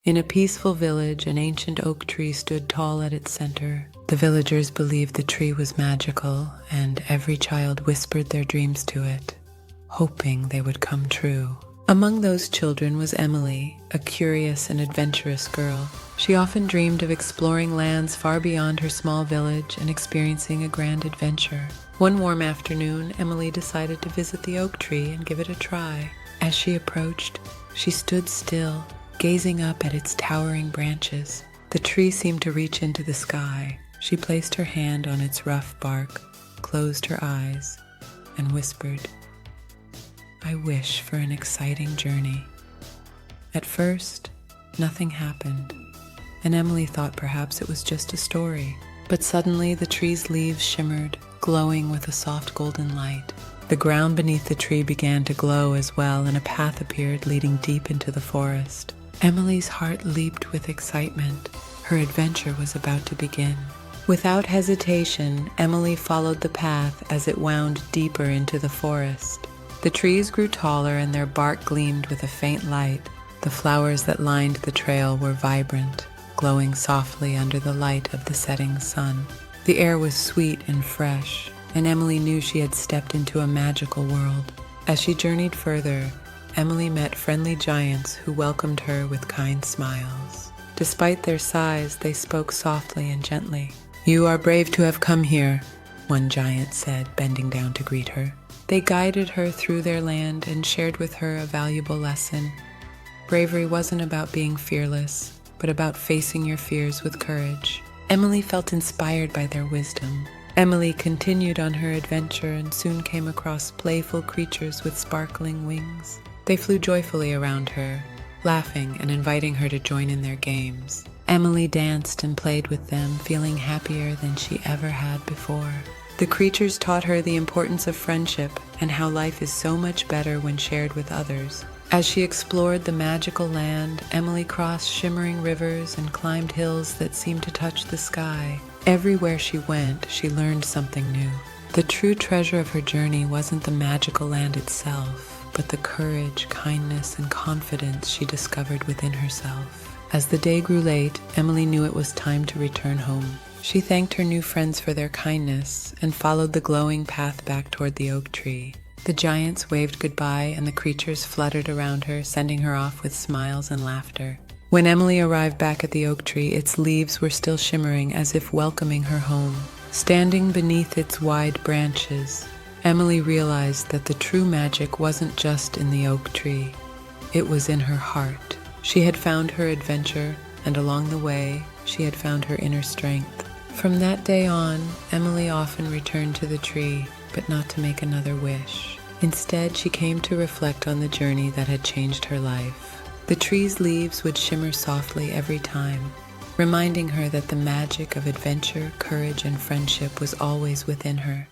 In a peaceful village, an ancient oak tree stood tall at its center. The villagers believed the tree was magical, and every child whispered their dreams to it, hoping they would come true. Among those children was Emily, a curious and adventurous girl. She often dreamed of exploring lands far beyond her small village and experiencing a grand adventure. One warm afternoon, Emily decided to visit the oak tree and give it a try. As she approached, she stood still, gazing up at its towering branches. The tree seemed to reach into the sky. She placed her hand on its rough bark, closed her eyes, and whispered, "I wish for an exciting journey." At first, nothing happened, and Emily thought perhaps it was just a story. But suddenly the tree's leaves shimmered, glowing with a soft golden light. The ground beneath the tree began to glow as well, and a path appeared leading deep into the forest. Emily's heart leaped with excitement. Her adventure was about to begin. Without hesitation, Emily followed the path as it wound deeper into the forest. The trees grew taller and their bark gleamed with a faint light. The flowers that lined the trail were vibrant, glowing softly under the light of the setting sun. The air was sweet and fresh, and Emily knew she had stepped into a magical world. As she journeyed further, Emily met friendly giants who welcomed her with kind smiles. Despite their size, they spoke softly and gently. "You are brave to have come here," one giant said, bending down to greet her. They guided her through their land and shared with her a valuable lesson. Bravery wasn't about being fearless, but about facing your fears with courage. Emily felt inspired by their wisdom. Emily continued on her adventure and soon came across playful creatures with sparkling wings. They flew joyfully around her, laughing and inviting her to join in their games. Emily danced and played with them, feeling happier than she ever had before. The creatures taught her the importance of friendship and how life is so much better when shared with others. As she explored the magical land, Emily crossed shimmering rivers and climbed hills that seemed to touch the sky. Everywhere she went, she learned something new. The true treasure of her journey wasn't the magical land itself, but the courage, kindness, and confidence she discovered within herself. As the day grew late, Emily knew it was time to return home. She thanked her new friends for their kindness and followed the glowing path back toward the oak tree. The giants waved goodbye and the creatures fluttered around her, sending her off with smiles and laughter. When Emily arrived back at the oak tree, its leaves were still shimmering as if welcoming her home. Standing beneath its wide branches, Emily realized that the true magic wasn't just in the oak tree. It was in her heart. She had found her adventure, and along the way, she had found her inner strength. From that day on, Emily often returned to the tree, but not to make another wish. Instead, she came to reflect on the journey that had changed her life. The tree's leaves would shimmer softly every time, reminding her that the magic of adventure, courage, and friendship was always within her.